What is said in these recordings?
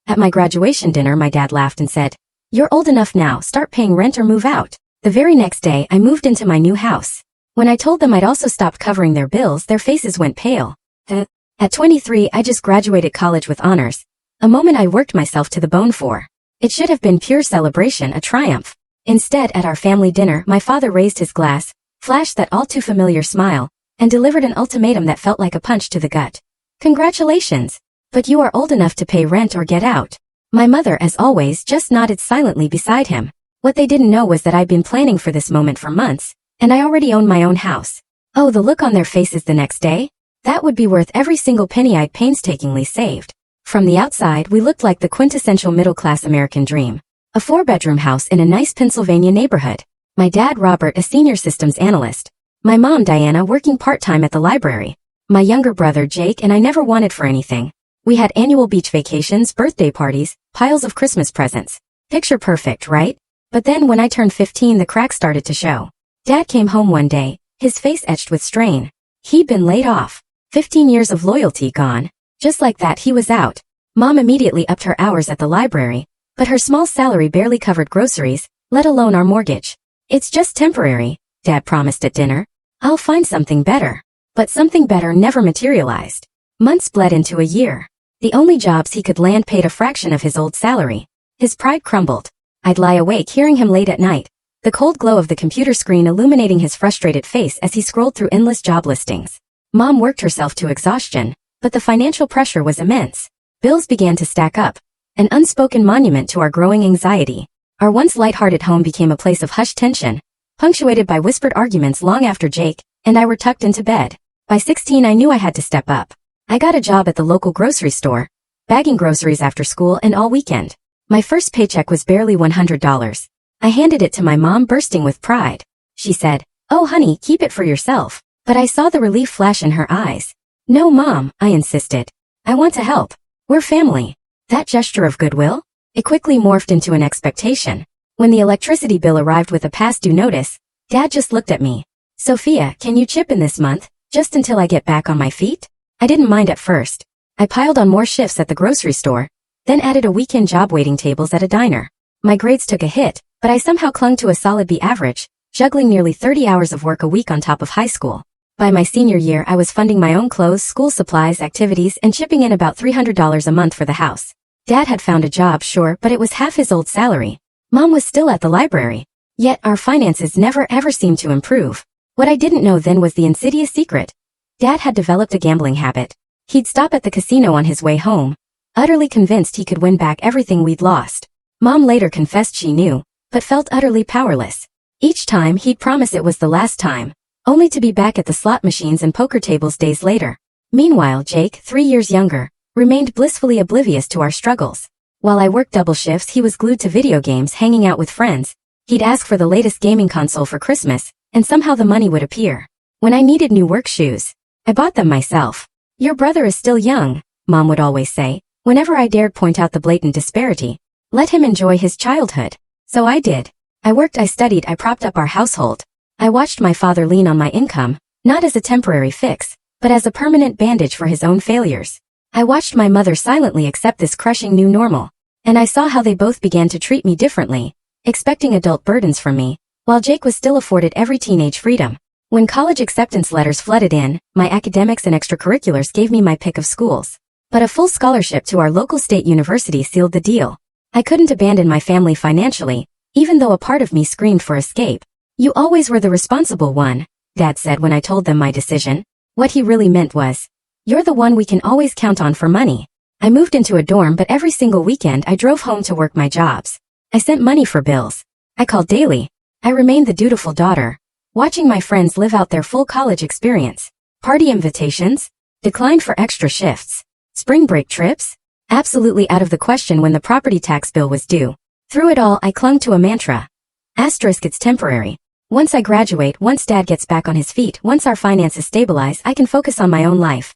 At my graduation dinner, my dad laughed and said, "You're old enough now, start paying rent or move out." The very next day, I moved into my new house. When I told them I'd also stopped covering their bills, their faces went pale. At 23, I just graduated college with honors. A moment I worked myself to the bone for. It should have been pure celebration, a triumph. Instead, at our family dinner, my father raised his glass, flashed that all too familiar smile, and delivered an ultimatum that felt like a punch to the gut. "Congratulations! But you are old enough to pay rent or get out." My mother, as always, just nodded silently beside him. What they didn't know was that I'd been planning for this moment for months, and I already owned my own house. Oh, the look on their faces the next day? That would be worth every single penny I'd painstakingly saved. From the outside, we looked like the quintessential middle-class American dream. A 4-bedroom house in a nice Pennsylvania neighborhood. My dad, Robert, a senior systems analyst. My mom, Diana, working part-time at the library. My younger brother, Jake, and I never wanted for anything. We had annual beach vacations, birthday parties, piles of Christmas presents. Picture perfect, right? But then when I turned 15, the cracks started to show. Dad came home one day, his face etched with strain. He'd been laid off. 15 years of loyalty gone. Just like that, he was out. Mom immediately upped her hours at the library, but her small salary barely covered groceries, let alone our mortgage. "It's just temporary," Dad promised at dinner. "I'll find something better." But something better never materialized. Months bled into a year. The only jobs he could land paid a fraction of his old salary. His pride crumbled. I'd lie awake hearing him late at night, the cold glow of the computer screen illuminating his frustrated face as he scrolled through endless job listings. Mom worked herself to exhaustion, but the financial pressure was immense. Bills began to stack up, an unspoken monument to our growing anxiety. Our once lighthearted home became a place of hushed tension, punctuated by whispered arguments long after Jake and I were tucked into bed. By 16, I knew I had to step up. I got a job at the local grocery store, bagging groceries after school and all weekend. My first paycheck was barely $100. I handed it to my mom, bursting with pride. She said, "Oh honey, keep it for yourself." But I saw the relief flash in her eyes. "No Mom," I insisted. "I want to help. We're family." That gesture of goodwill? It quickly morphed into an expectation. When the electricity bill arrived with a past due notice, Dad just looked at me. "Sophia, can you chip in this month, just until I get back on my feet?" I didn't mind at first. I piled on more shifts at the grocery store, then added a weekend job waiting tables at a diner. My grades took a hit, but I somehow clung to a solid B average, juggling nearly 30 hours of work a week on top of high school. By my senior year, I was funding my own clothes, school supplies, activities, and chipping in about $300 a month for the house. Dad had found a job, sure, but it was half his old salary. Mom was still at the library. Yet our finances never ever seemed to improve. What I didn't know then was the insidious secret. Dad had developed a gambling habit. He'd stop at the casino on his way home, utterly convinced he could win back everything we'd lost. Mom later confessed she knew, but felt utterly powerless. Each time he'd promise it was the last time, only to be back at the slot machines and poker tables days later. Meanwhile, Jake, 3 years younger, remained blissfully oblivious to our struggles. While I worked double shifts, he was glued to video games, hanging out with friends. He'd ask for the latest gaming console for Christmas, and somehow the money would appear. When I needed new work shoes, I bought them myself. "Your brother is still young," Mom would always say, whenever I dared point out the blatant disparity. "Let him enjoy his childhood." So I did. I worked, I studied, I propped up our household. I watched my father lean on my income, not as a temporary fix, but as a permanent bandage for his own failures. I watched my mother silently accept this crushing new normal, and I saw how they both began to treat me differently, expecting adult burdens from me, while Jake was still afforded every teenage freedom. When college acceptance letters flooded in, my academics and extracurriculars gave me my pick of schools. But a full scholarship to our local state university sealed the deal. I couldn't abandon my family financially, even though a part of me screamed for escape. "You always were the responsible one," Dad said when I told them my decision. What he really meant was, "You're the one we can always count on for money." I moved into a dorm, but every single weekend I drove home to work my jobs. I sent money for bills. I called daily. I remained the dutiful daughter, watching my friends live out their full college experience. Party invitations? Declined for extra shifts. Spring break trips? Absolutely out of the question when the property tax bill was due. Through it all, I clung to a mantra. Asterisk, it's temporary. Once I graduate, once Dad gets back on his feet, once our finances stabilize, I can focus on my own life.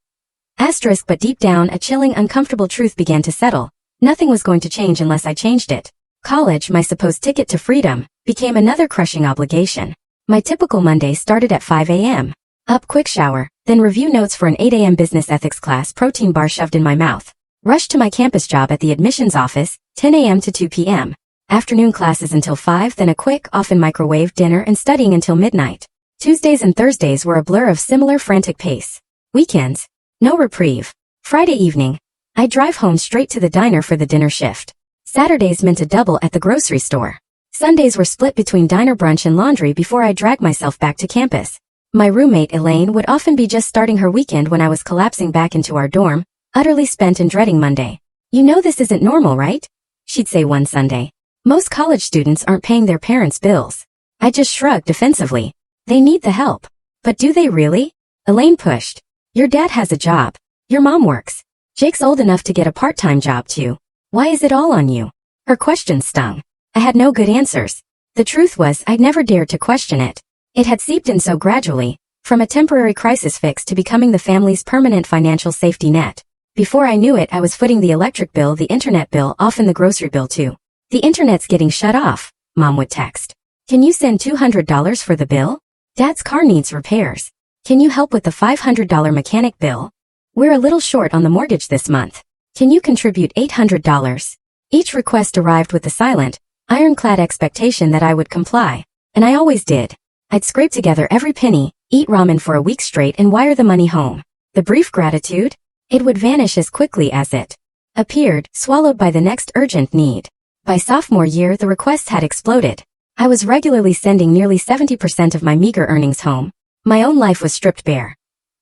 Asterisk, but deep down, a chilling, uncomfortable truth began to settle. Nothing was going to change unless I changed it. College, my supposed ticket to freedom, became another crushing obligation. My typical Monday started at 5 a.m. Up, quick shower, then review notes for an 8 a.m. business ethics class, protein bar shoved in my mouth. Rushed to my campus job at the admissions office, 10 a.m. to 2 p.m. Afternoon classes until 5, then a quick, often microwave dinner and studying until midnight. Tuesdays and Thursdays were a blur of similar frantic pace. Weekends, no reprieve. Friday evening, I'd drive home straight to the diner for the dinner shift. Saturdays meant a double at the grocery store. Sundays were split between diner brunch and laundry before I dragged myself back to campus. My roommate Elaine would often be just starting her weekend when I was collapsing back into our dorm, utterly spent and dreading Monday. "You know this isn't normal, right?" she'd say one Sunday. "Most college students aren't paying their parents' bills." I just shrugged defensively. "They need the help." "But do they really?" Elaine pushed. "Your dad has a job. Your mom works. Jake's old enough to get a part-time job too. Why is it all on you?" Her question stung. I had no good answers. The truth was I'd never dared to question it. It had seeped in so gradually, from a temporary crisis fix to becoming the family's permanent financial safety net. Before I knew it, I was footing the electric bill, the internet bill, often the grocery bill too. "The internet's getting shut off," Mom would text. "Can you send $200 for the bill? Dad's car needs repairs. Can you help with the $500 mechanic bill? We're a little short on the mortgage this month. Can you contribute $800? Each request arrived with the silent, ironclad expectation that I would comply. And I always did. I'd scrape together every penny, eat ramen for a week straight and wire the money home. The brief gratitude? It would vanish as quickly as it appeared, swallowed by the next urgent need. By sophomore year, the requests had exploded. I was regularly sending nearly 70% of my meager earnings home. My own life was stripped bare.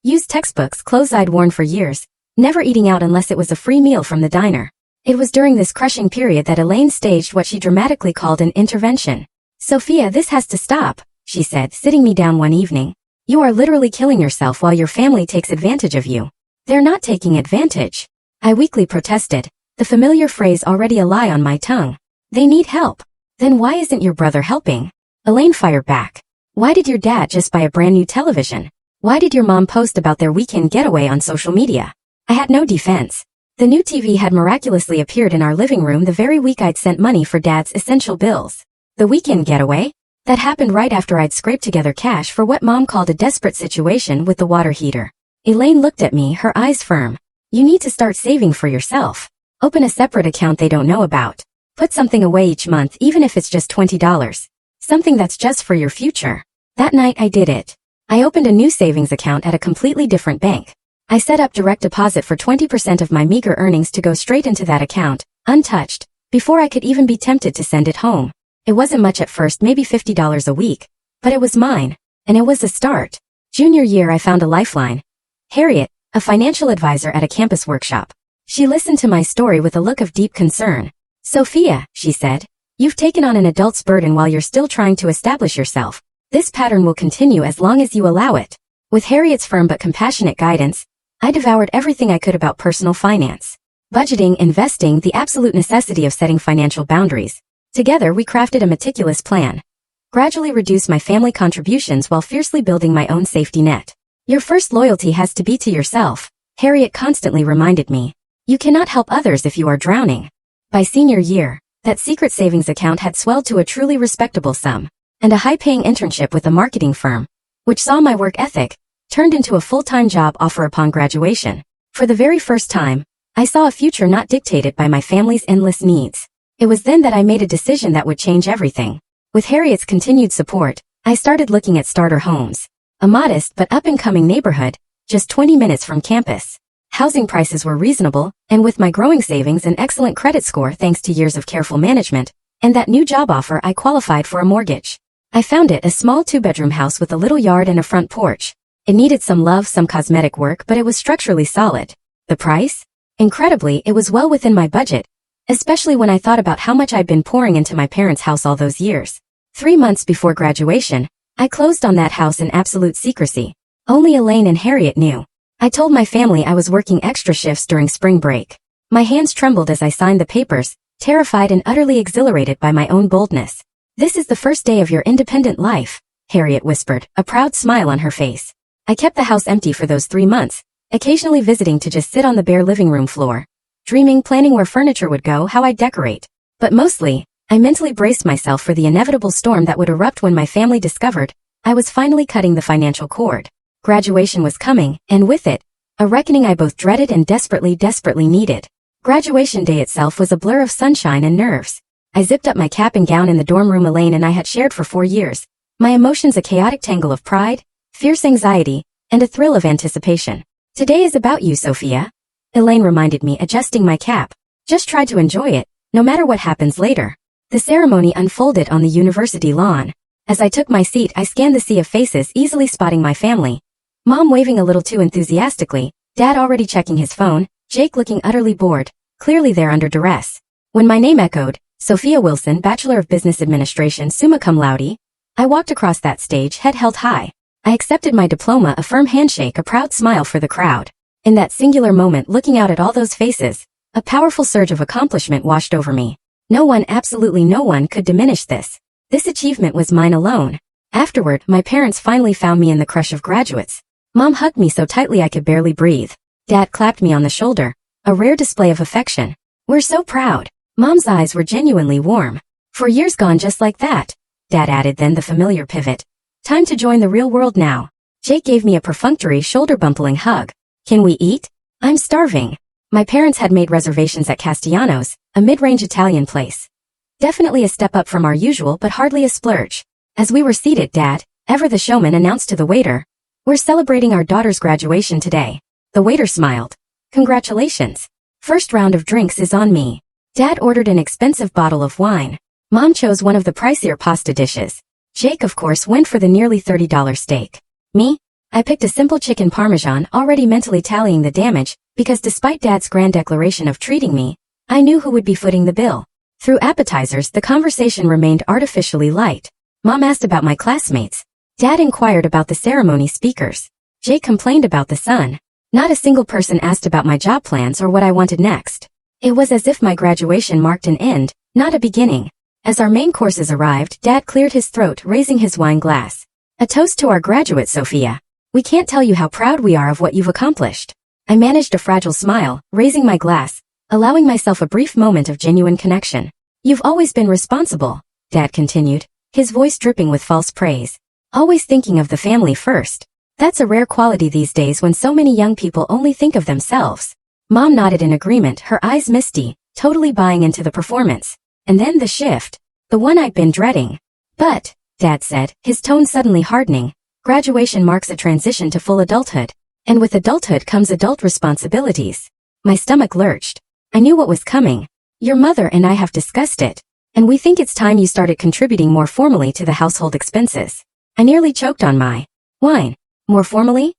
Used textbooks, clothes I'd worn for years, never eating out unless it was a free meal from the diner. It was during this crushing period that Elaine staged what she dramatically called an intervention. "Sophia, this has to stop," she said, sitting me down one evening. "You are literally killing yourself while your family takes advantage of you." "They're not taking advantage," I weakly protested, the familiar phrase already a lie on my tongue. "They need help." "Then why isn't your brother helping?" Elaine fired back. "Why did your dad just buy a brand new television? Why did your mom post about their weekend getaway on social media?" I had no defense. The new TV had miraculously appeared in our living room the very week I'd sent money for Dad's essential bills. The weekend getaway? That happened right after I'd scraped together cash for what Mom called a desperate situation with the water heater. Elaine looked at me, her eyes firm. "You need to start saving for yourself. Open a separate account they don't know about. Put something away each month, even if it's just $20. Something that's just for your future." That night I did it. I opened a new savings account at a completely different bank. I set up direct deposit for 20% of my meager earnings to go straight into that account, untouched, before I could even be tempted to send it home. It wasn't much at first, maybe $50 a week, but it was mine, and it was a start. Junior year I found a lifeline. Harriet, a financial advisor at a campus workshop. She listened to my story with a look of deep concern. "Sophia," she said, "you've taken on an adult's burden while you're still trying to establish yourself. This pattern will continue as long as you allow it." With Harriet's firm but compassionate guidance, I devoured everything I could about personal finance. Budgeting, investing, the absolute necessity of setting financial boundaries. Together we crafted a meticulous plan. Gradually reduced my family contributions while fiercely building my own safety net. "Your first loyalty has to be to yourself," Harriet constantly reminded me. "You cannot help others if you are drowning." By senior year, that secret savings account had swelled to a truly respectable sum, and a high-paying internship with a marketing firm, which saw my work ethic, turned into a full-time job offer upon graduation. For the very first time, I saw a future not dictated by my family's endless needs. It was then that I made a decision that would change everything. With Harriet's continued support, I started looking at starter homes. A modest but up-and-coming neighborhood, just 20 minutes from campus. Housing prices were reasonable, and with my growing savings and excellent credit score thanks to years of careful management, and that new job offer, I qualified for a mortgage. I found it a small 2-bedroom house with a little yard and a front porch. It needed some love, some cosmetic work, but it was structurally solid. The price? Incredibly, it was well within my budget, especially when I thought about how much I'd been pouring into my parents' house all those years. 3 months before graduation, I closed on that house in absolute secrecy. Only Elaine and Harriet knew. I told my family I was working extra shifts during spring break. My hands trembled as I signed the papers, terrified and utterly exhilarated by my own boldness. "This is the first day of your independent life," Harriet whispered, a proud smile on her face. I kept the house empty for those 3 months, occasionally visiting to just sit on the bare living room floor, dreaming, planning where furniture would go, how I'd decorate. But mostly, I mentally braced myself for the inevitable storm that would erupt when my family discovered I was finally cutting the financial cord. Graduation was coming, and with it, a reckoning I both dreaded and desperately needed. Graduation day itself was a blur of sunshine and nerves. I zipped up my cap and gown in the dorm room Elaine and I had shared for 4 years. My emotions a chaotic tangle of pride, fierce anxiety, and a thrill of anticipation. Today is about you, Sophia. Elaine reminded me, adjusting my cap. Just try to enjoy it, no matter what happens later. The ceremony unfolded on the university lawn. As I took my seat, I scanned the sea of faces, easily spotting my family. Mom waving a little too enthusiastically, Dad already checking his phone, Jake looking utterly bored, clearly there under duress. When my name echoed, Sophia Wilson, Bachelor of Business Administration, summa cum laude, I walked across that stage, head held high. I accepted my diploma, a firm handshake, a proud smile for the crowd. In that singular moment, looking out at all those faces, a powerful surge of accomplishment washed over me. No one, absolutely no one, could diminish this. This achievement was mine alone. Afterward, my parents finally found me in the crush of graduates. Mom hugged me so tightly I could barely breathe. Dad clapped me on the shoulder, a rare display of affection. We're so proud. Mom's eyes were genuinely warm. 4 years gone just like that, Dad added, then the familiar pivot. Time to join the real world now. Jake gave me a perfunctory, shoulder-bumpling hug. Can we eat? I'm starving. My parents had made reservations at Castiano's, a mid-range Italian place. Definitely a step up from our usual, but hardly a splurge. As we were seated, Dad, ever the showman, announced to the waiter, "We're celebrating our daughter's graduation today." The waiter smiled. "Congratulations. First round of drinks is on me." Dad ordered an expensive bottle of wine. Mom chose one of the pricier pasta dishes. Jake, of course, went for the nearly $30 steak. Me? I picked a simple chicken parmesan, already mentally tallying the damage, because despite Dad's grand declaration of treating me, I knew who would be footing the bill. Through appetizers, the conversation remained artificially light. Mom asked about my classmates. Dad inquired about the ceremony speakers. Jake complained about the sun. Not a single person asked about my job plans or what I wanted next. It was as if my graduation marked an end, not a beginning. As our main courses arrived, Dad cleared his throat, raising his wine glass. "A toast to our graduate, Sophia. We can't tell you how proud we are of what you've accomplished." I managed a fragile smile, raising my glass, allowing myself a brief moment of genuine connection. "You've always been responsible," Dad continued, his voice dripping with false praise. "Always thinking of the family first. That's a rare quality these days when so many young people only think of themselves." Mom nodded in agreement, her eyes misty, totally buying into the performance. And then the shift. The one I'd been dreading. "But," Dad said, his tone suddenly hardening, "graduation marks a transition to full adulthood. And with adulthood comes adult responsibilities." My stomach lurched. I knew what was coming. "Your mother and I have discussed it. And we think it's time you started contributing more formally to the household expenses." I nearly choked on my wine. "More formally?"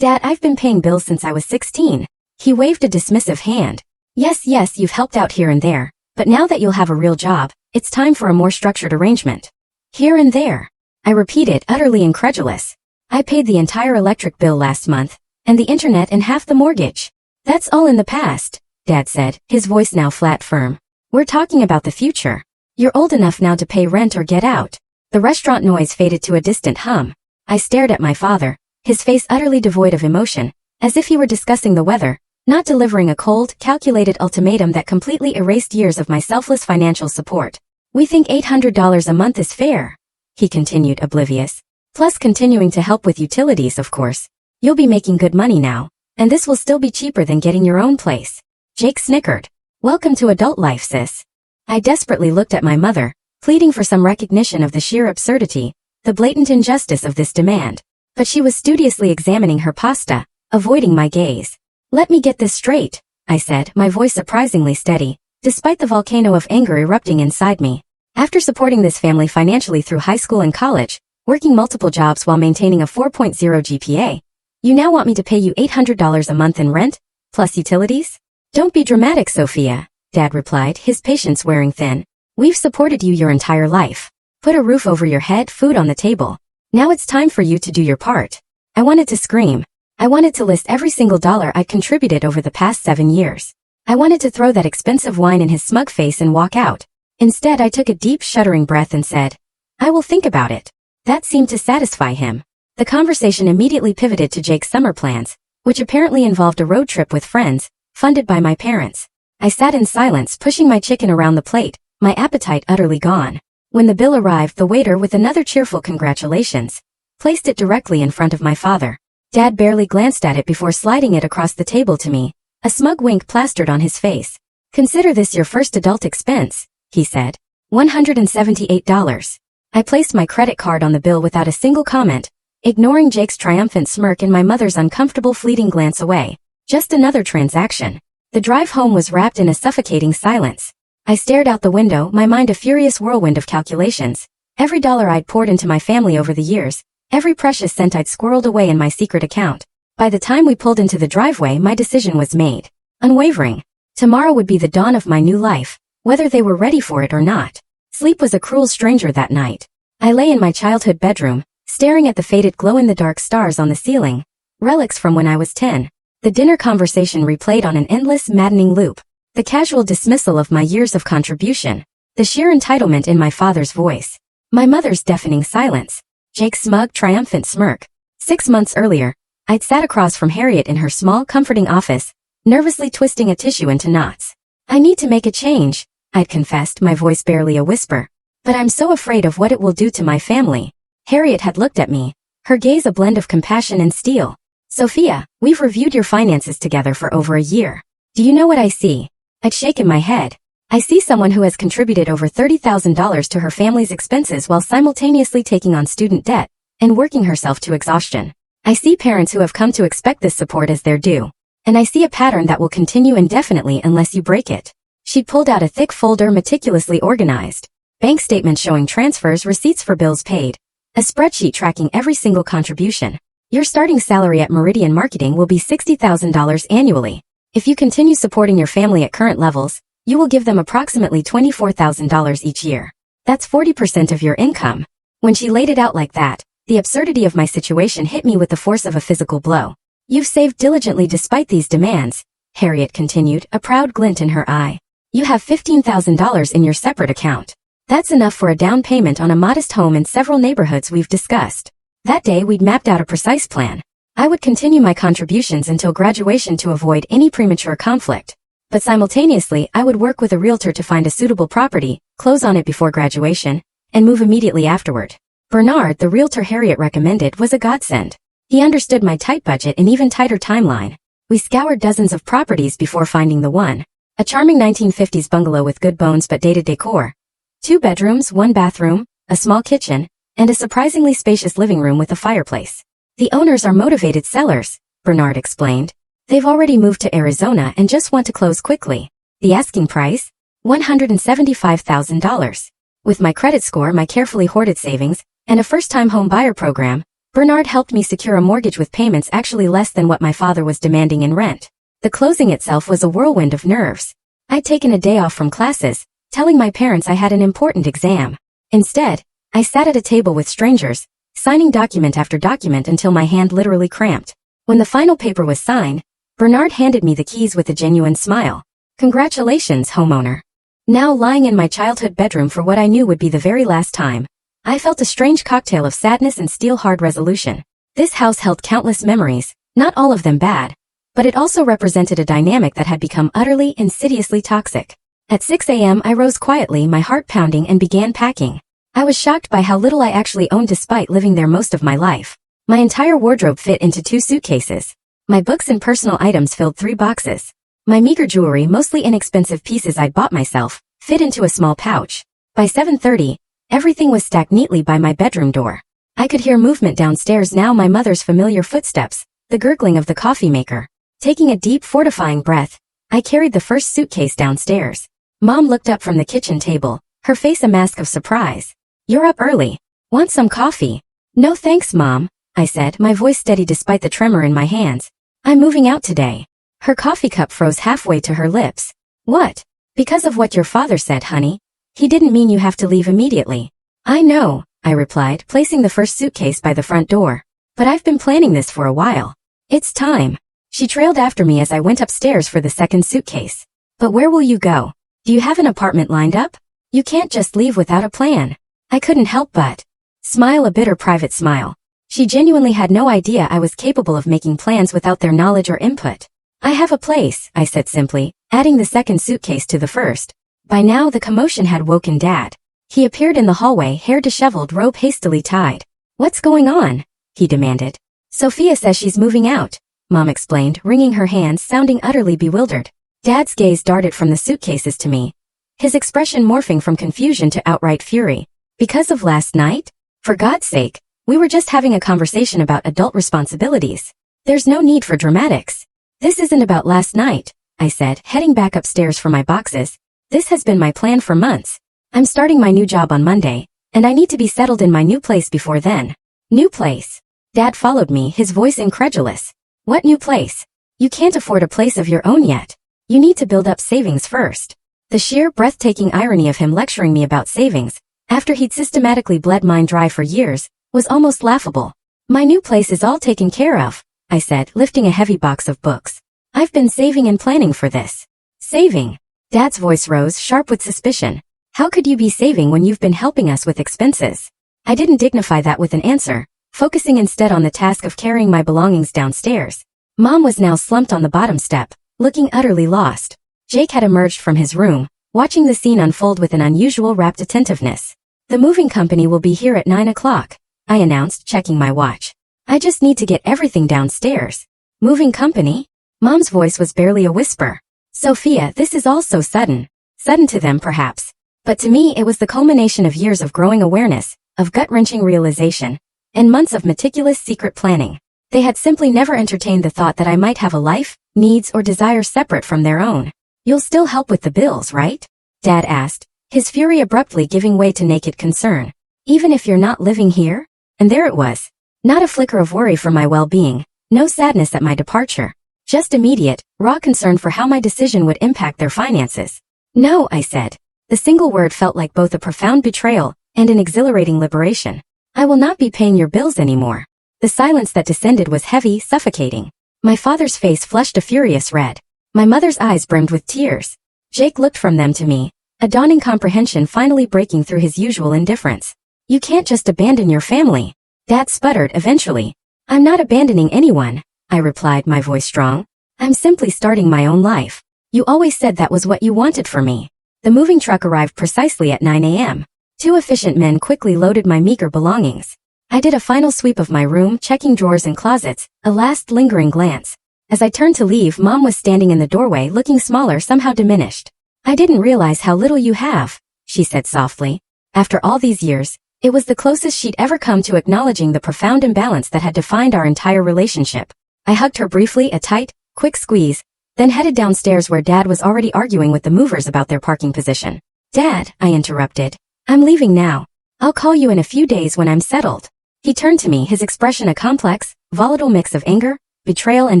"Dad, I've been paying bills since I was 16. He waved a dismissive hand. Yes, you've helped out here and there. But now that you'll have a real job, it's time for a more structured arrangement." "Here and there," I repeated, utterly incredulous. "I paid the entire electric bill last month, and the internet and half the mortgage." "That's all in the past," Dad said, his voice now flat firm. "We're talking about the future. You're old enough now to pay rent or get out." The restaurant noise faded to a distant hum. I stared at my father, his face utterly devoid of emotion, as if he were discussing the weather, not delivering a cold, calculated ultimatum that completely erased years of my selfless financial support. "We think $800 a month is fair," he continued, oblivious. "Plus continuing to help with utilities, of course. You'll be making good money now, and this will still be cheaper than getting your own place." Jake snickered. "Welcome to adult life, sis." I desperately looked at my mother, pleading for some recognition of the sheer absurdity, the blatant injustice of this demand. But she was studiously examining her pasta, avoiding my gaze. "Let me get this straight," I said, my voice surprisingly steady, despite the volcano of anger erupting inside me. "After supporting this family financially through high school and college, working multiple jobs while maintaining a 4.0 GPA, you now want me to pay you $800 a month in rent, plus utilities?" "Don't be dramatic, Sophia," Dad replied, his patience wearing thin. "We've supported you your entire life. Put a roof over your head, food on the table. Now it's time for you to do your part." I wanted to scream. I wanted to list every single dollar I'd contributed over the past 7 years. I wanted to throw that expensive wine in his smug face and walk out. Instead, I took a deep, shuddering breath and said, "I will think about it." That seemed to satisfy him. The conversation immediately pivoted to Jake's summer plans, which apparently involved a road trip with friends, funded by my parents. I sat in silence, pushing my chicken around the plate, my appetite utterly gone. When the bill arrived, the waiter, with another cheerful congratulations, placed it directly in front of my father. Dad barely glanced at it before sliding it across the table to me, A smug wink plastered on his face. Consider this your first adult expense, he said. $178. I placed my credit card on the bill without a single comment, ignoring Jake's triumphant smirk and my mother's uncomfortable fleeting glance away. Just another transaction. The drive home was wrapped in a suffocating silence. I stared out the window, my mind a furious whirlwind of calculations. Every dollar I'd poured into my family over the years, every precious cent I'd squirreled away in my secret account. By the time we pulled into the driveway, my decision was made. Unwavering. Tomorrow would be the dawn of my new life, whether they were ready for it or not. Sleep was a cruel stranger that night. I lay in my childhood bedroom, staring at the faded glow-in-the-dark stars on the ceiling, relics from when I was 10. The dinner conversation replayed on an endless, maddening loop. The casual dismissal of my years of contribution. The sheer entitlement in my father's voice. My mother's deafening silence. Jake's smug, triumphant smirk. 6 months earlier, I'd sat across from Harriet in her small, comforting office, nervously twisting a tissue into knots. I need to make a change, I'd confessed, my voice barely a whisper. But I'm so afraid of what it will do to my family. Harriet had looked at me, her gaze a blend of compassion and steel. Sophia, we've reviewed your finances together for over a year. Do you know what I see? I'd shaken my head. I see someone who has contributed over $30,000 to her family's expenses while simultaneously taking on student debt and working herself to exhaustion. I see parents who have come to expect this support as their due. And I see a pattern that will continue indefinitely unless you break it. She'd pulled out a thick folder meticulously organized. Bank statements showing transfers, receipts for bills paid. A spreadsheet tracking every single contribution. Your starting salary at Meridian Marketing will be $60,000 annually. If you continue supporting your family at current levels, you will give them approximately $24,000 each year. That's 40% of your income. When she laid it out like that, the absurdity of my situation hit me with the force of a physical blow. You've saved diligently despite these demands, Harriet continued, a proud glint in her eye. You have $15,000 in your separate account. That's enough for a down payment on a modest home in several neighborhoods we've discussed. That day we'd mapped out a precise plan. I would continue my contributions until graduation to avoid any premature conflict. But simultaneously, I would work with a realtor to find a suitable property, close on it before graduation, and move immediately afterward. Bernard, the realtor Harriet recommended, was a godsend. He understood my tight budget and even tighter timeline. We scoured dozens of properties before finding the one. A charming 1950s bungalow with good bones but dated decor. 2 bedrooms, 1 bathroom, a small kitchen, and a surprisingly spacious living room with a fireplace. The owners are motivated sellers, Bernard explained. They've already moved to Arizona and just want to close quickly. The asking price? $175,000. With my credit score, my carefully hoarded savings, and a first-time home buyer program, Bernard helped me secure a mortgage with payments actually less than what my father was demanding in rent. The closing itself was a whirlwind of nerves. I'd taken a day off from classes, telling my parents I had an important exam. Instead, I sat at a table with strangers, signing document after document until my hand literally cramped. When the final paper was signed, Bernard handed me the keys with a genuine smile. Congratulations, homeowner. Now lying in my childhood bedroom for what I knew would be the very last time, I felt a strange cocktail of sadness and steel-hard resolution. This house held countless memories, not all of them bad, but it also represented a dynamic that had become utterly, insidiously toxic. At 6 a.m. I rose quietly, my heart pounding, and began packing. I was shocked by how little I actually owned despite living there most of my life. My entire wardrobe fit into 2 suitcases. My books and personal items filled 3 boxes. My meager jewelry, mostly inexpensive pieces I'd bought myself, fit into a small pouch. By 7:30, everything was stacked neatly by my bedroom door. I could hear movement downstairs now, my mother's familiar footsteps, the gurgling of the coffee maker. Taking a deep, fortifying breath, I carried the first suitcase downstairs. Mom looked up from the kitchen table, her face a mask of surprise. You're up early. Want some coffee? No thanks, Mom, I said, my voice steady despite the tremor in my hands. I'm moving out today. Her coffee cup froze halfway to her lips. What? Because of what your father said, honey. He didn't mean you have to leave immediately. I know, I replied, placing the first suitcase by the front door. But I've been planning this for a while. It's time. She trailed after me as I went upstairs for the second suitcase. But where will you go? Do you have an apartment lined up? You can't just leave without a plan. I couldn't help but smile, a bitter private smile. She genuinely had no idea I was capable of making plans without their knowledge or input. I have a place, I said simply, adding the second suitcase to the first. By now the commotion had woken Dad. He appeared in the hallway, hair disheveled, robe hastily tied. What's going on? He demanded. Sophia says she's moving out, Mom explained, wringing her hands, sounding utterly bewildered. Dad's gaze darted from the suitcases to me, his expression morphing from confusion to outright fury. Because of last night? For God's sake, we were just having a conversation about adult responsibilities. There's no need for dramatics. This isn't about last night, I said, heading back upstairs for my boxes. This has been my plan for months. I'm starting my new job on Monday, and I need to be settled in my new place before then. New place? Dad followed me, his voice incredulous. What new place? You can't afford a place of your own yet. You need to build up savings first. The sheer, breathtaking irony of him lecturing me about savings, after he'd systematically bled mine dry for years, was almost laughable. My new place is all taken care of, I said, lifting a heavy box of books. I've been saving and planning for this. Saving? Dad's voice rose, sharp with suspicion. How could you be saving when you've been helping us with expenses? I didn't dignify that with an answer, focusing instead on the task of carrying my belongings downstairs. Mom was now slumped on the bottom step, looking utterly lost. Jake had emerged from his room, watching the scene unfold with an unusual rapt attentiveness. The moving company will be here at 9 o'clock, I announced, checking my watch. I just need to get everything downstairs. Moving company? Mom's voice was barely a whisper. Sophia, this is all so sudden. Sudden to them, perhaps. But to me, it was the culmination of years of growing awareness, of gut-wrenching realization, and months of meticulous secret planning. They had simply never entertained the thought that I might have a life, needs, or desires separate from their own. You'll still help with the bills, right? Dad asked, his fury abruptly giving way to naked concern. Even if you're not living here? And there it was. Not a flicker of worry for my well-being, no sadness at my departure. Just immediate, raw concern for how my decision would impact their finances. No, I said. The single word felt like both a profound betrayal and an exhilarating liberation. I will not be paying your bills anymore. The silence that descended was heavy, suffocating. My father's face flushed a furious red. My mother's eyes brimmed with tears. Jake looked from them to me, a dawning comprehension finally breaking through his usual indifference. You can't just abandon your family. Dad sputtered eventually. I'm not abandoning anyone, I replied, my voice strong. I'm simply starting my own life. You always said that was what you wanted for me. The moving truck arrived precisely at 9 a.m. Two efficient men quickly loaded my meager belongings. I did a final sweep of my room, checking drawers and closets, a last lingering glance. As I turned to leave, Mom was standing in the doorway, looking smaller, somehow diminished. I didn't realize how little you have, she said softly. After all these years, it was the closest she'd ever come to acknowledging the profound imbalance that had defined our entire relationship. I hugged her briefly, a tight, quick squeeze, then headed downstairs where Dad was already arguing with the movers about their parking position. Dad, I interrupted. I'm leaving now. I'll call you in a few days when I'm settled. He turned to me, his expression a complex, volatile mix of anger, betrayal, and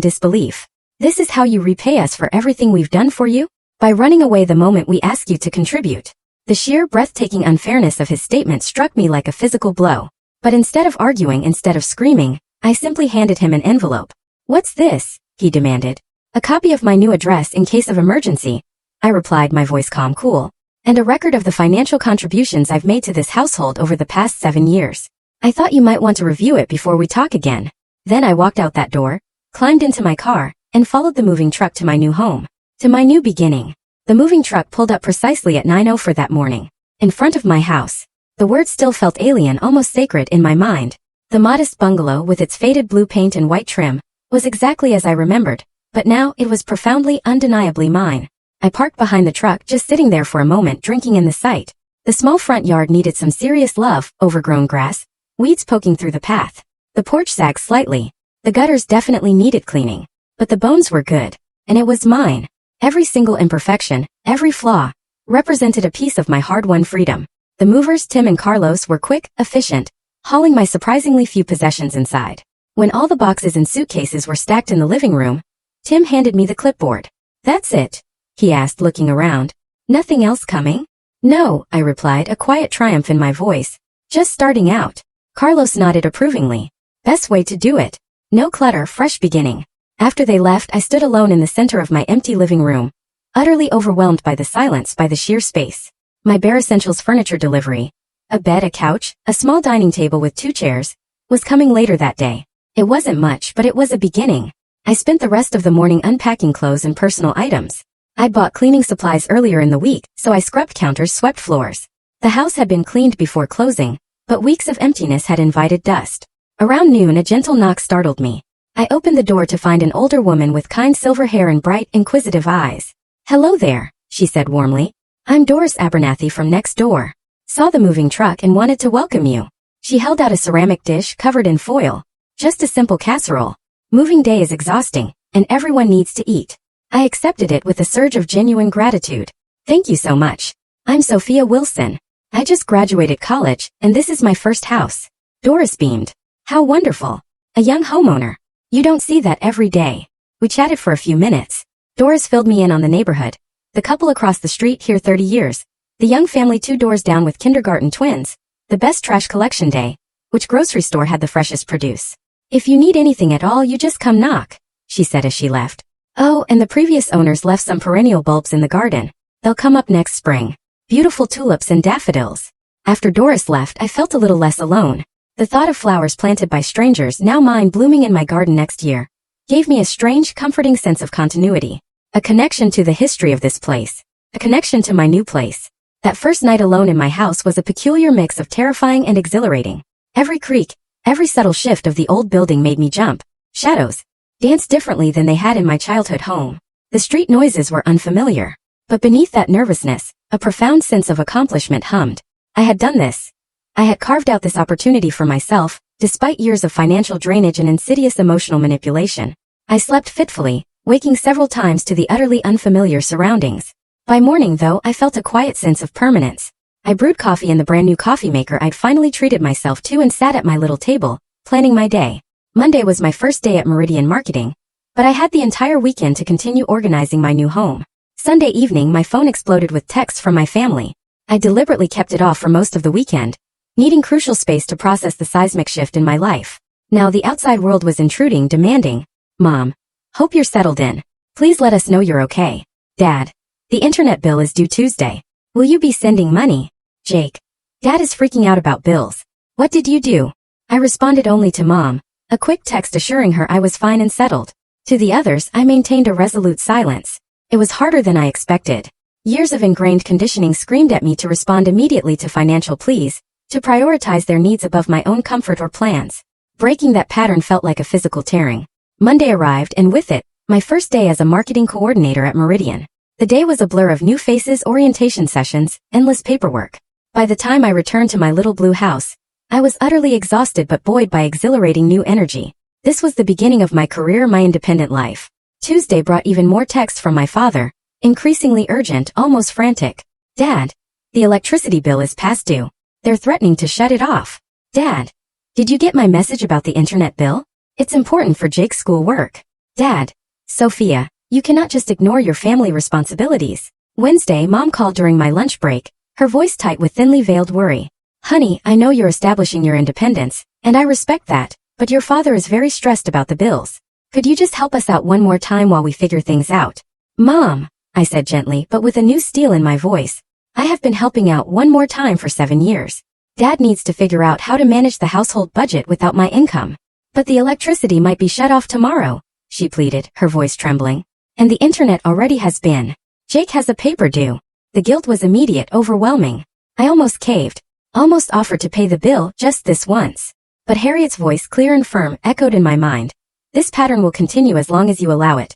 disbelief. This is how you repay us for everything we've done for you? By running away the moment we ask you to contribute. The sheer, breathtaking unfairness of his statement struck me like a physical blow. But instead of arguing, instead of screaming, I simply handed him an envelope. What's this? He demanded. A copy of my new address in case of emergency, I replied, my voice calm, cool. And a record of the financial contributions I've made to this household over the past 7 years. I thought you might want to review it before we talk again. Then I walked out that door, climbed into my car, and followed the moving truck to my new home. To my new beginning. The moving truck pulled up precisely at 9:04 that morning, in front of my house. The word still felt alien, almost sacred in my mind. The modest bungalow with its faded blue paint and white trim was exactly as I remembered, but now it was profoundly, undeniably mine. I parked behind the truck, just sitting there for a moment, drinking in the sight. The small front yard needed some serious love, overgrown grass, weeds poking through the path. The porch sagged slightly. The gutters definitely needed cleaning. But the bones were good, and it was mine. Every single imperfection, every flaw, represented a piece of my hard-won freedom. The movers, Tim and Carlos, were quick, efficient, hauling my surprisingly few possessions inside. When all the boxes and suitcases were stacked in the living room, Tim handed me the clipboard. That's it? He asked, looking around. Nothing else coming? No, I replied, a quiet triumph in my voice. Just starting out. Carlos nodded approvingly. Best way to do it. No clutter, fresh beginning. After they left, I stood alone in the center of my empty living room, utterly overwhelmed by the silence, by the sheer space. My bare essentials furniture delivery, a bed, a couch, a small dining table with 2 chairs, was coming later that day. It wasn't much, but it was a beginning. I spent the rest of the morning unpacking clothes and personal items. I'd bought cleaning supplies earlier in the week, so I scrubbed counters, swept floors. The house had been cleaned before closing, but weeks of emptiness had invited dust. Around noon, a gentle knock startled me. I opened the door to find an older woman with kind silver hair and bright, inquisitive eyes. "Hello there," she said warmly. "I'm Doris Abernathy from next door. Saw the moving truck and wanted to welcome you." She held out a ceramic dish covered in foil. Just a simple casserole. Moving day is exhausting, and everyone needs to eat. I accepted it with a surge of genuine gratitude. "Thank you so much. I'm Sophia Wilson. I just graduated college, and this is my first house." Doris beamed. "How wonderful. A young homeowner. You don't see that every day." We chatted for a few minutes. Doris filled me in on the neighborhood. The couple across the street here 30 years. The young family 2 doors down with kindergarten twins. The best trash collection day. Which grocery store had the freshest produce? "If you need anything at all, you just come knock," she said as she left. Oh, and the previous owners left some perennial bulbs in the garden. They'll come up next spring. Beautiful tulips and daffodils. After Doris left, I felt a little less alone. The thought of flowers planted by strangers, now mine, blooming in my garden next year, gave me a strange, comforting sense of continuity. A connection to the history of this place. A connection to my new place. That first night alone in my house was a peculiar mix of terrifying and exhilarating. Every creak, every subtle shift of the old building made me jump. Shadows danced differently than they had in my childhood home. The street noises were unfamiliar. But beneath that nervousness, a profound sense of accomplishment hummed. I had done this. I had carved out this opportunity for myself, despite years of financial drainage and insidious emotional manipulation. I slept fitfully, waking several times to the utterly unfamiliar surroundings. By morning, though, I felt a quiet sense of permanence. I brewed coffee in the brand new coffee maker I'd finally treated myself to and sat at my little table, planning my day. Monday was my first day at Meridian Marketing, but I had the entire weekend to continue organizing my new home. Sunday evening, my phone exploded with texts from my family. I deliberately kept it off for most of the weekend, needing crucial space to process the seismic shift in my life. Now the outside world was intruding, demanding, "Mom, hope you're settled in. Please let us know you're okay." "Dad, the internet bill is due Tuesday. Will you be sending money?" "Jake, Dad is freaking out about bills. What did you do?" I responded only to Mom, a quick text assuring her I was fine and settled. To the others, I maintained a resolute silence. It was harder than I expected. Years of ingrained conditioning screamed at me to respond immediately to financial pleas, to prioritize their needs above my own comfort or plans. Breaking that pattern felt like a physical tearing. Monday arrived, and with it, my first day as a marketing coordinator at Meridian. The day was a blur of new faces, orientation sessions, endless paperwork. By the time I returned to my little blue house, I was utterly exhausted but buoyed by exhilarating new energy. This was the beginning of my career, my independent life. Tuesday brought even more texts from my father, increasingly urgent, almost frantic. "Dad, the electricity bill is past due. They're threatening to shut it off." "Dad, did you get my message about the internet bill? It's important for Jake's schoolwork." "Dad, Sophia, you cannot just ignore your family responsibilities." Wednesday, Mom called during my lunch break, her voice tight with thinly veiled worry. "Honey, I know you're establishing your independence, and I respect that, but your father is very stressed about the bills. Could you just help us out one more time while we figure things out?" "Mom," I said gently but with a new steel in my voice, "I have been helping out one more time for 7 years. Dad needs to figure out how to manage the household budget without my income." "But the electricity might be shut off tomorrow," she pleaded, her voice trembling. "And the internet already has been. Jake has a paper due." The guilt was immediate, overwhelming. I almost caved, almost offered to pay the bill just this once. But Harriet's voice, clear and firm, echoed in my mind. "This pattern will continue as long as you allow it."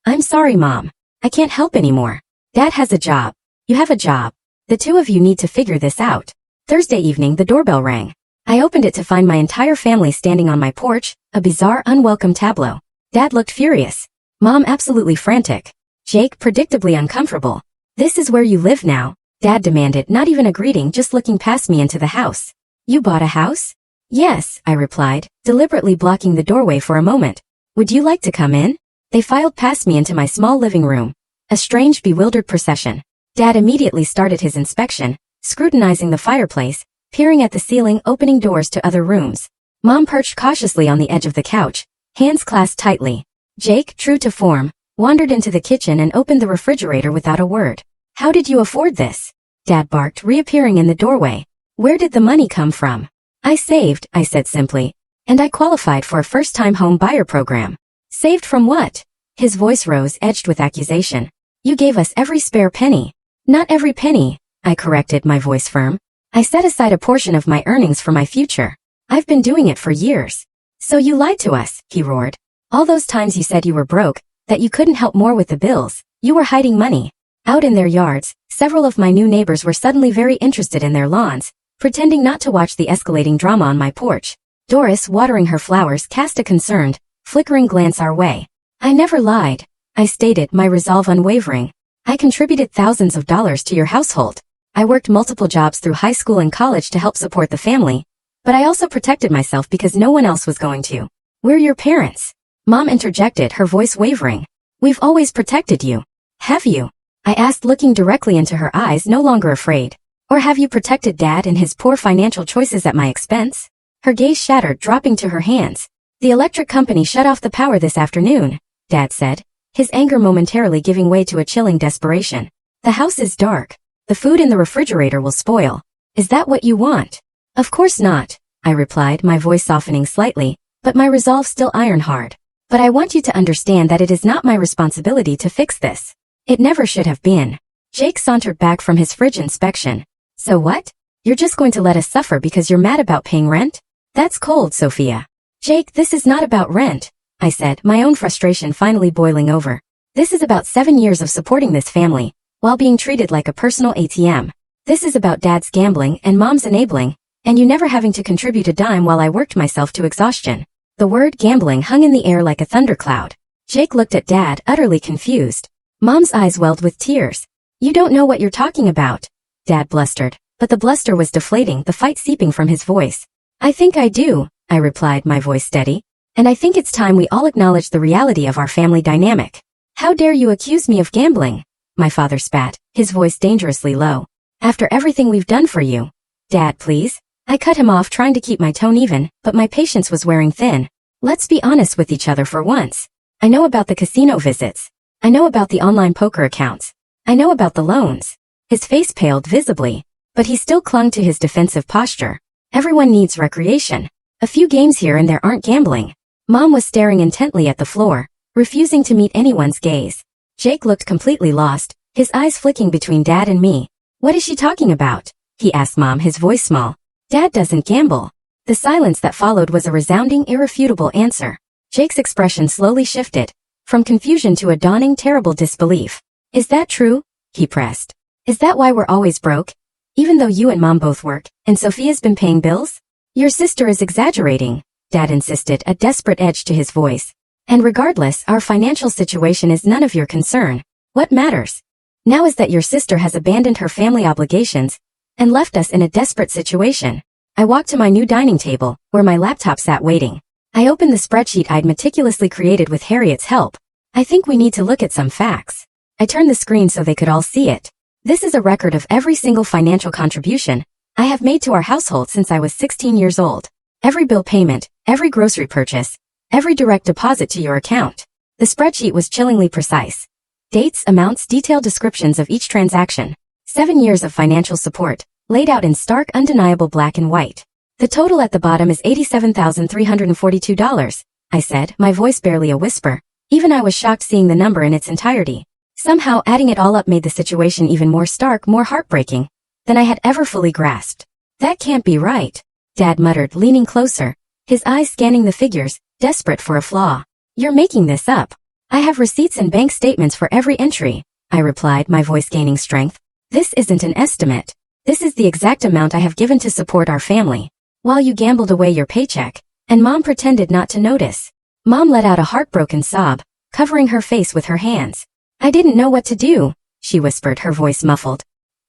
"I'm sorry, Mom. I can't help anymore. Dad has a job. You have a job. The two of you need to figure this out." Thursday evening, the doorbell rang. I opened it to find my entire family standing on my porch, a bizarre, unwelcome tableau. Dad looked furious. Mom absolutely frantic. Jake predictably uncomfortable. "This is where you live now?" Dad demanded, not even a greeting, just looking past me into the house. "You bought a house?" "Yes," I replied, deliberately blocking the doorway for a moment. "Would you like to come in?" They filed past me into my small living room. A strange, bewildered procession. Dad immediately started his inspection, scrutinizing the fireplace, peering at the ceiling, opening doors to other rooms. Mom perched cautiously on the edge of the couch, hands clasped tightly. Jake, true to form, wandered into the kitchen and opened the refrigerator without a word. "How did you afford this?" Dad barked, reappearing in the doorway. "Where did the money come from?" "I saved," I said simply. "And I qualified for a first-time home buyer program." "Saved from what?" His voice rose, edged with accusation. "You gave us every spare penny." "Not every penny," I corrected, my voice firm. "I set aside a portion of my earnings for my future. I've been doing it for years." "So you lied to us," he roared. All those times you said you were broke, that you couldn't help more with the bills, you were hiding money. Out in their yards, several of my new neighbors were suddenly very interested in their lawns, pretending not to watch the escalating drama on my porch. Doris, watering her flowers, cast a concerned, flickering glance our way. I never lied, I stated, my resolve unwavering. I contributed thousands of dollars to your household. I worked multiple jobs through high school and college to help support the family, but I also protected myself because no one else was going to. We're your parents. Mom interjected, her voice wavering. We've always protected you. Have you? I asked, looking directly into her eyes, no longer afraid. Or have you protected Dad and his poor financial choices at my expense? Her gaze shattered, dropping to her hands. The electric company shut off the power this afternoon, Dad said, his anger momentarily giving way to a chilling desperation. The house is dark. The food in the refrigerator will spoil. Is that what you want? Of course not, I replied, my voice softening slightly, but my resolve still iron hard. But I want you to understand that it is not my responsibility to fix this. It never should have been. Jake sauntered back from his fridge inspection. So what? You're just going to let us suffer because you're mad about paying rent? That's cold, Sophia. Jake, this is not about rent, I said, my own frustration finally boiling over. This is about 7 years of supporting this family, while being treated like a personal ATM. This is about Dad's gambling and Mom's enabling, and you never having to contribute a dime while I worked myself to exhaustion. The word gambling hung in the air like a thundercloud. Jake looked at Dad, utterly confused. Mom's eyes welled with tears. You don't know what you're talking about, Dad blustered, but the bluster was deflating, the fight seeping from his voice. I think I do, I replied, my voice steady. And I think it's time we all acknowledge the reality of our family dynamic. How dare you accuse me of gambling? My father spat, his voice dangerously low. After everything we've done for you. Dad, please. I cut him off, trying to keep my tone even, but my patience was wearing thin. Let's be honest with each other for once. I know about the casino visits. I know about the online poker accounts. I know about the loans. His face paled visibly, but he still clung to his defensive posture. Everyone needs recreation. A few games here and there aren't gambling. Mom was staring intently at the floor, refusing to meet anyone's gaze. Jake looked completely lost, his eyes flicking between Dad and me. What is she talking about? He asked Mom, his voice small. Dad doesn't gamble. The silence that followed was a resounding, irrefutable answer. Jake's expression slowly shifted, from confusion to a dawning, terrible disbelief. Is that true? He pressed. Is that why we're always broke? Even though you and Mom both work, and Sophia's been paying bills? Your sister is exaggerating, Dad insisted, a desperate edge to his voice. And regardless, our financial situation is none of your concern. What matters now is that your sister has abandoned her family obligations and left us in a desperate situation. I walked to my new dining table, where my laptop sat waiting. I opened the spreadsheet I'd meticulously created with Harriet's help. I think we need to look at some facts. I turned the screen so they could all see it. This is a record of every single financial contribution I have made to our household since I was 16 years old. Every bill payment, every grocery purchase, every direct deposit to your account. The spreadsheet was chillingly precise. Dates, amounts, detailed descriptions of each transaction. 7 years of financial support, laid out in stark, undeniable black and white. The total at the bottom is $87,342, I said, my voice barely a whisper. Even I was shocked seeing the number in its entirety. Somehow adding it all up made the situation even more stark, more heartbreaking than I had ever fully grasped. That can't be right, Dad muttered, leaning closer, his eyes scanning the figures, desperate for a flaw. You're making this up. I have receipts and bank statements for every entry, I replied, my voice gaining strength. This isn't an estimate. This is the exact amount I have given to support our family. While you gambled away your paycheck, and Mom pretended not to notice. Mom let out a heartbroken sob, covering her face with her hands. I didn't know what to do, she whispered, her voice muffled.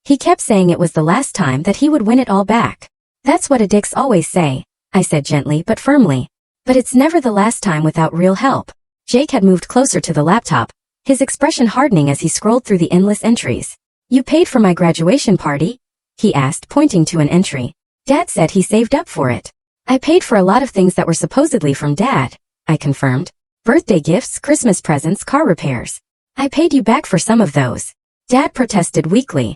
He kept saying it was the last time, that he would win it all back. That's what addicts always say, I said gently but firmly. But it's never the last time without real help. Jake had moved closer to the laptop, his expression hardening as he scrolled through the endless entries. You paid for my graduation party? He asked, pointing to an entry. Dad said he saved up for it. I paid for a lot of things that were supposedly from Dad, I confirmed. Birthday gifts, Christmas presents, car repairs. I paid you back for some of those. Dad protested weakly.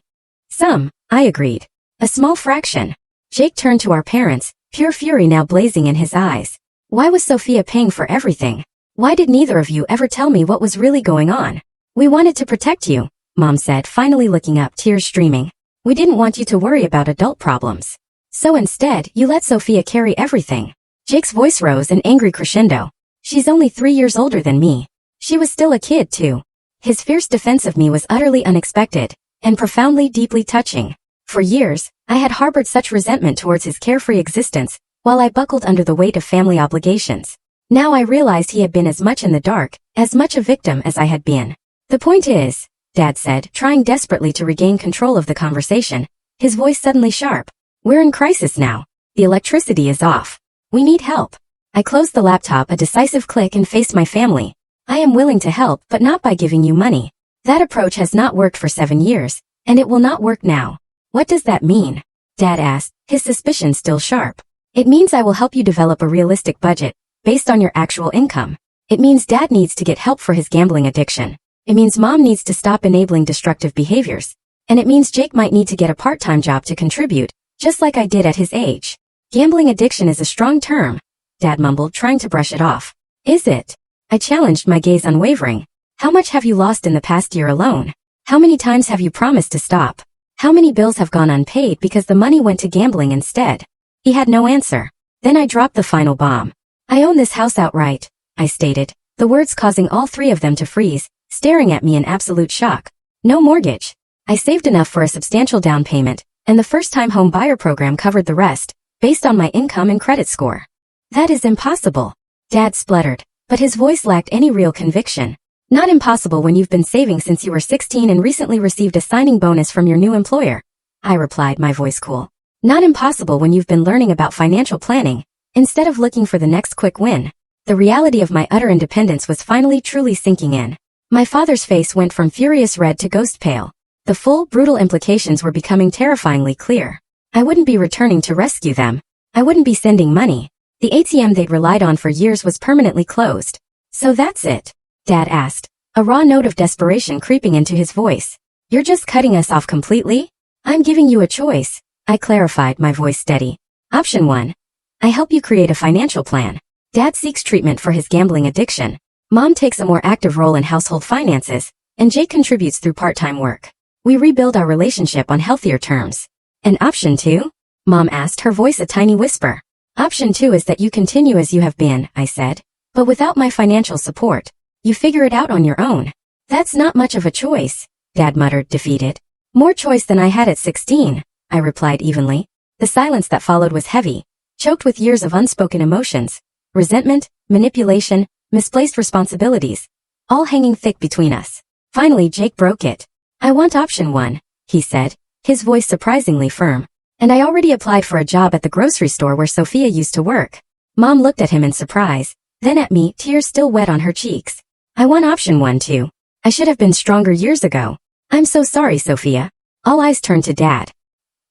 Some, I agreed. A small fraction. Jake turned to our parents, pure fury now blazing in his eyes. Why was Sophia paying for everything? Why did neither of you ever tell me what was really going on? We wanted to protect you, Mom said, finally looking up, tears streaming. We didn't want you to worry about adult problems. So instead, you let Sophia carry everything. Jake's voice rose in angry crescendo. She's only 3 years older than me. She was still a kid too. His fierce defense of me was utterly unexpected, and profoundly deeply touching. For years, I had harbored such resentment towards his carefree existence, while I buckled under the weight of family obligations. Now I realized he had been as much in the dark, as much a victim as I had been. The point is, Dad said, trying desperately to regain control of the conversation, his voice suddenly sharp. We're in crisis now. The electricity is off. We need help. I closed the laptop, a decisive click, and faced my family. I am willing to help, but not by giving you money. That approach has not worked for 7 years, and it will not work now. What does that mean? Dad asked, his suspicion still sharp. It means I will help you develop a realistic budget, based on your actual income. It means Dad needs to get help for his gambling addiction. It means Mom needs to stop enabling destructive behaviors. And it means Jake might need to get a part-time job to contribute, just like I did at his age. Gambling addiction is a strong term, Dad mumbled, trying to brush it off. Is it? I challenged, my gaze unwavering. How much have you lost in the past year alone? How many times have you promised to stop? How many bills have gone unpaid because the money went to gambling instead? He had no answer. Then I dropped the final bomb. I own this house outright, I stated, the words causing all 3 of them to freeze, staring at me in absolute shock. No mortgage. I saved enough for a substantial down payment, and the first-time home buyer program covered the rest, based on my income and credit score. That is impossible, Dad spluttered, but his voice lacked any real conviction. Not impossible when you've been saving since you were 16 and recently received a signing bonus from your new employer, I replied, my voice cool. Not impossible when you've been learning about financial planning, instead of looking for the next quick win. The reality of my utter independence was finally truly sinking in. My father's face went from furious red to ghost pale. The full, brutal implications were becoming terrifyingly clear. I wouldn't be returning to rescue them. I wouldn't be sending money. The ATM they'd relied on for years was permanently closed. So that's it? Dad asked, a raw note of desperation creeping into his voice. You're just cutting us off completely? I'm giving you a choice, I clarified, my voice steady. Option 1. I help you create a financial plan. Dad seeks treatment for his gambling addiction. Mom takes a more active role in household finances, and Jake contributes through part-time work. We rebuild our relationship on healthier terms. And option 2? Mom asked, her voice a tiny whisper. Option 2 is that you continue as you have been, I said. But without my financial support. You figure it out on your own. That's not much of a choice, Dad muttered, defeated. More choice than I had at 16, I replied evenly. The silence that followed was heavy, choked with years of unspoken emotions. Resentment, manipulation, misplaced responsibilities, all hanging thick between us. Finally, Jake broke it. I want option 1, he said, his voice surprisingly firm. And I already applied for a job at the grocery store where Sophia used to work. Mom looked at him in surprise, then at me, tears still wet on her cheeks. I want option 1 too. I should have been stronger years ago. I'm so sorry, Sophia. All eyes turned to Dad.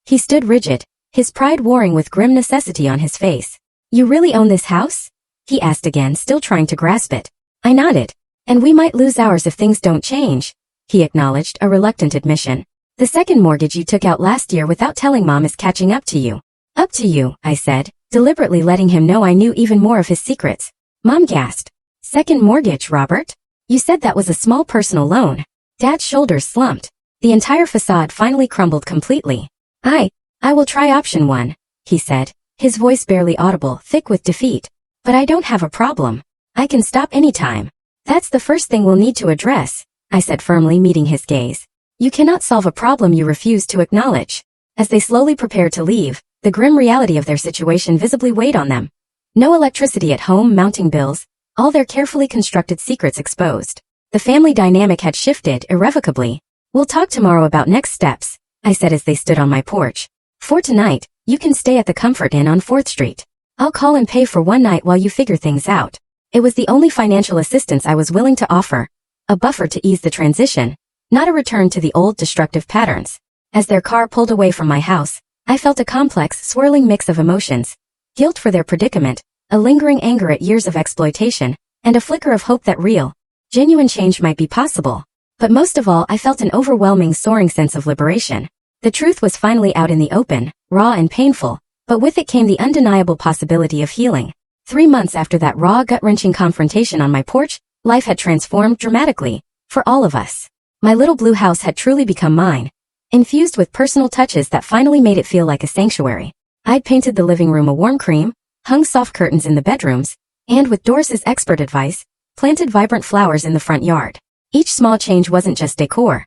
He stood rigid, his pride warring with grim necessity on his face. You really own this house? He asked again, still trying to grasp it. I nodded. And we might lose ours if things don't change, he acknowledged, a reluctant admission. The second mortgage you took out last year without telling Mom is catching up to you. Up to you, I said, deliberately letting him know I knew even more of his secrets. Mom gasped. Second mortgage, Robert? You said that was a small personal loan. Dad's shoulders slumped. The entire facade finally crumbled completely. I will try option 1, he said, his voice barely audible, thick with defeat. But I don't have a problem. I can stop anytime. That's the first thing we'll need to address, I said firmly, meeting his gaze. You cannot solve a problem you refuse to acknowledge. As they slowly prepared to leave, the grim reality of their situation visibly weighed on them. No electricity at home, mounting bills, all their carefully constructed secrets exposed. The family dynamic had shifted irrevocably. We'll talk tomorrow about next steps, I said as they stood on my porch. For tonight, you can stay at the Comfort Inn on 4th Street. I'll call and pay for one night while you figure things out. It was the only financial assistance I was willing to offer. A buffer to ease the transition, not a return to the old destructive patterns. As their car pulled away from my house, I felt a complex, swirling mix of emotions. Guilt for their predicament, a lingering anger at years of exploitation, and a flicker of hope that real, genuine change might be possible. But most of all, I felt an overwhelming, soaring sense of liberation. The truth was finally out in the open, raw and painful, but with it came the undeniable possibility of healing. 3 months after that raw, gut-wrenching confrontation on my porch, life had transformed dramatically, for all of us. My little blue house had truly become mine, infused with personal touches that finally made it feel like a sanctuary. I'd painted the living room a warm cream, hung soft curtains in the bedrooms, and with Doris's expert advice, planted vibrant flowers in the front yard. Each small change wasn't just decor.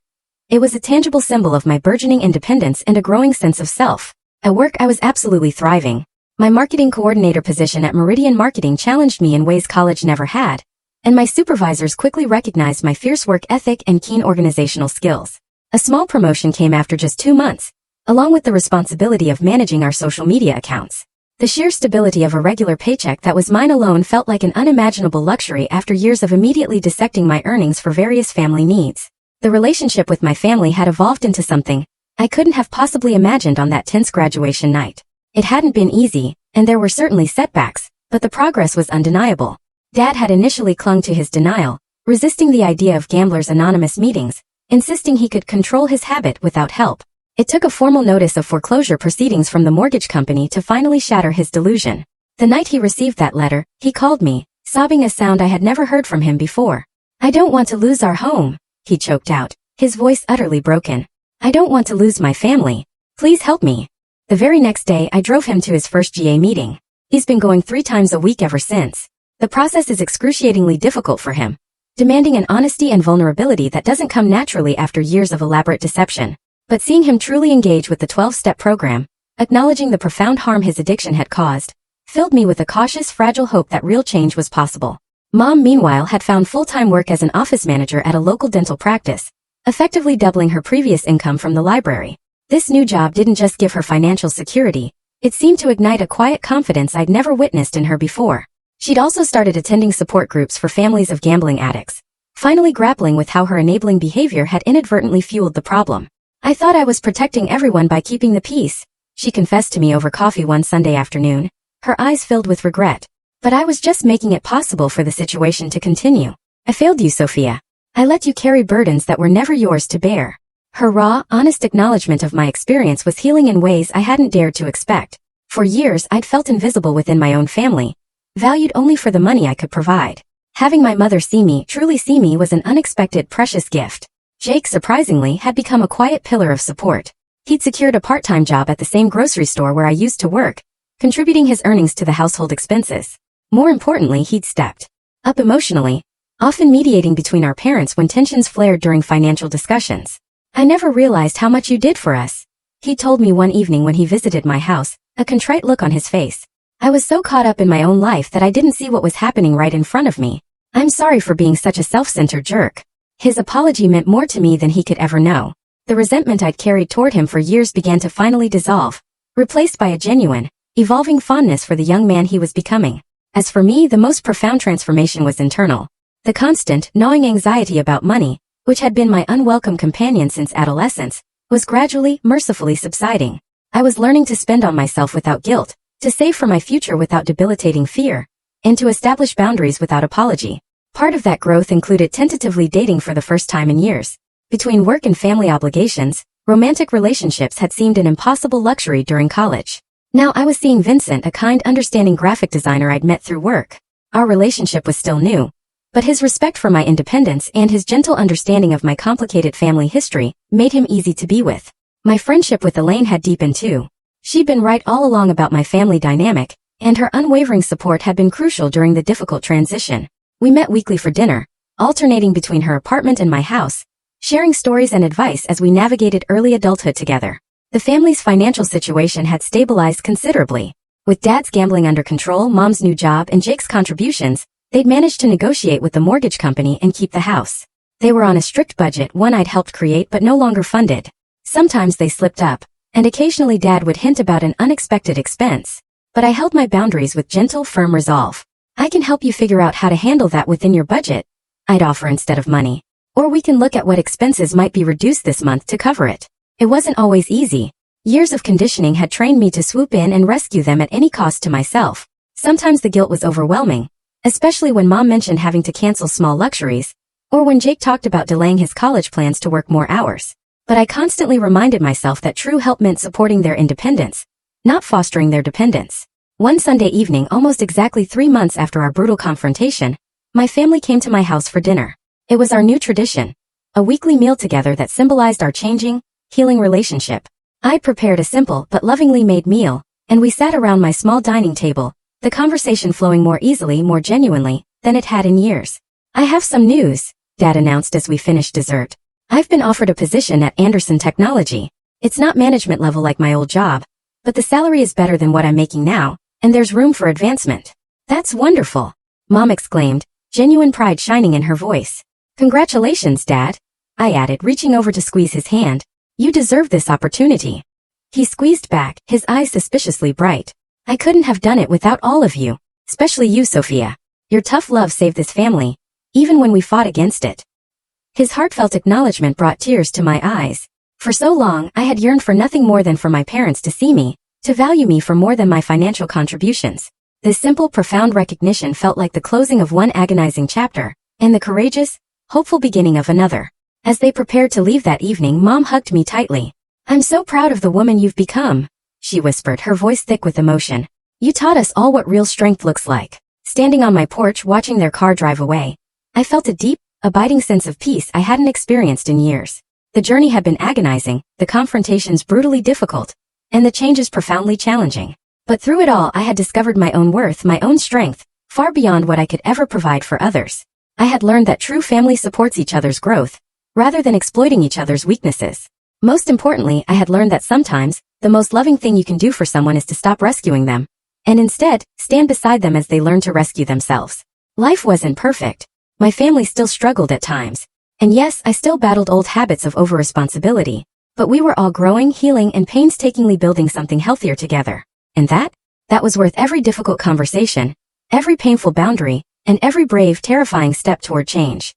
It was a tangible symbol of my burgeoning independence and a growing sense of self. At work, I was absolutely thriving. My marketing coordinator position at Meridian Marketing challenged me in ways college never had, and my supervisors quickly recognized my fierce work ethic and keen organizational skills. A small promotion came after just 2 months, along with the responsibility of managing our social media accounts. The sheer stability of a regular paycheck that was mine alone felt like an unimaginable luxury after years of immediately dissecting my earnings for various family needs. The relationship with my family had evolved into something I couldn't have possibly imagined on that tense graduation night. It hadn't been easy, and there were certainly setbacks, but the progress was undeniable. Dad had initially clung to his denial, resisting the idea of Gamblers Anonymous meetings, insisting he could control his habit without help. It took a formal notice of foreclosure proceedings from the mortgage company to finally shatter his delusion. The night he received that letter, he called me, sobbing a sound I had never heard from him before. "I don't want to lose our home," he choked out, his voice utterly broken. "I don't want to lose my family. Please help me." The very next day, I drove him to his first GA meeting. He's been going 3 times a week ever since. The process is excruciatingly difficult for him, demanding an honesty and vulnerability that doesn't come naturally after years of elaborate deception. But seeing him truly engage with the 12-step program, acknowledging the profound harm his addiction had caused, filled me with a cautious, fragile hope that real change was possible. Mom, meanwhile, had found full-time work as an office manager at a local dental practice, effectively doubling her previous income from the library. This new job didn't just give her financial security, it seemed to ignite a quiet confidence I'd never witnessed in her before. She'd also started attending support groups for families of gambling addicts, finally grappling with how her enabling behavior had inadvertently fueled the problem. "I thought I was protecting everyone by keeping the peace," she confessed to me over coffee one Sunday afternoon, her eyes filled with regret. "But I was just making it possible for the situation to continue. I failed you, Sophia. I let you carry burdens that were never yours to bear." Her raw, honest acknowledgement of my experience was healing in ways I hadn't dared to expect. For years, I'd felt invisible within my own family, valued only for the money I could provide. Having my mother see me, truly see me, was an unexpected, precious gift. Jake, surprisingly, had become a quiet pillar of support. He'd secured a part-time job at the same grocery store where I used to work, contributing his earnings to the household expenses. More importantly, he'd stepped up emotionally, often mediating between our parents when tensions flared during financial discussions. "I never realized how much you did for us," he told me one evening when he visited my house, a contrite look on his face. "I was so caught up in my own life that I didn't see what was happening right in front of me. I'm sorry for being such a self-centered jerk." His apology meant more to me than he could ever know. The resentment I'd carried toward him for years began to finally dissolve, replaced by a genuine, evolving fondness for the young man he was becoming. As for me, the most profound transformation was internal. The constant, gnawing anxiety about money, which had been my unwelcome companion since adolescence, was gradually, mercifully subsiding. I was learning to spend on myself without guilt, to save for my future without debilitating fear, and to establish boundaries without apology. Part of that growth included tentatively dating for the first time in years. Between work and family obligations, romantic relationships had seemed an impossible luxury during college. Now I was seeing Vincent, a kind, understanding graphic designer I'd met through work. Our relationship was still new, but his respect for my independence and his gentle understanding of my complicated family history made him easy to be with. My friendship with Elaine had deepened too. She'd been right all along about my family dynamic, and her unwavering support had been crucial during the difficult transition. We met weekly for dinner, alternating between her apartment and my house, sharing stories and advice as we navigated early adulthood together. The family's financial situation had stabilized considerably. With Dad's gambling under control, Mom's new job, and Jake's contributions, they'd managed to negotiate with the mortgage company and keep the house. They were on a strict budget, one I'd helped create but no longer funded. Sometimes they slipped up, and occasionally Dad would hint about an unexpected expense. But I held my boundaries with gentle, firm resolve. "I can help you figure out how to handle that within your budget," I'd offer instead of money. "Or we can look at what expenses might be reduced this month to cover it." It wasn't always easy. Years of conditioning had trained me to swoop in and rescue them at any cost to myself. Sometimes the guilt was overwhelming, especially when Mom mentioned having to cancel small luxuries, or when Jake talked about delaying his college plans to work more hours. But I constantly reminded myself that true help meant supporting their independence, not fostering their dependence. One Sunday evening, almost exactly 3 months after our brutal confrontation, my family came to my house for dinner. It was our new tradition, a weekly meal together that symbolized our changing, healing relationship. I'd prepared a simple but lovingly made meal, and we sat around my small dining table, the conversation flowing more easily, more genuinely, than it had in years. I have some news, Dad announced as we finished dessert. I've been offered a position at Anderson Technology. It's not management level like my old job, but the salary is better than what I'm making now, and there's room for advancement. That's wonderful, Mom exclaimed, genuine pride shining in her voice. Congratulations, Dad, I added, reaching over to squeeze his hand. You deserve this opportunity. He squeezed back, his eyes suspiciously bright. I couldn't have done it without all of you, especially you, Sophia. Your tough love saved this family, even when we fought against it. His heartfelt acknowledgement brought tears to my eyes. For so long, I had yearned for nothing more than for my parents to see me, to value me for more than my financial contributions. This simple, profound recognition felt like the closing of one agonizing chapter, and the courageous, hopeful beginning of another. As they prepared to leave that evening, Mom hugged me tightly. I'm so proud of the woman you've become, she whispered, her voice thick with emotion. You taught us all what real strength looks like. Standing on my porch watching their car drive away, I felt a deep, abiding sense of peace I hadn't experienced in years. The journey had been agonizing, the confrontations brutally difficult, and the changes profoundly challenging. But through it all I had discovered my own worth, my own strength, far beyond what I could ever provide for others. I had learned that true family supports each other's growth, rather than exploiting each other's weaknesses. Most importantly, I had learned that sometimes, the most loving thing you can do for someone is to stop rescuing them, and instead, stand beside them as they learn to rescue themselves. Life wasn't perfect. My family still struggled at times. And yes, I still battled old habits of over-responsibility, but we were all growing, healing, and painstakingly building something healthier together. And that was worth every difficult conversation, every painful boundary, and every brave, terrifying step toward change.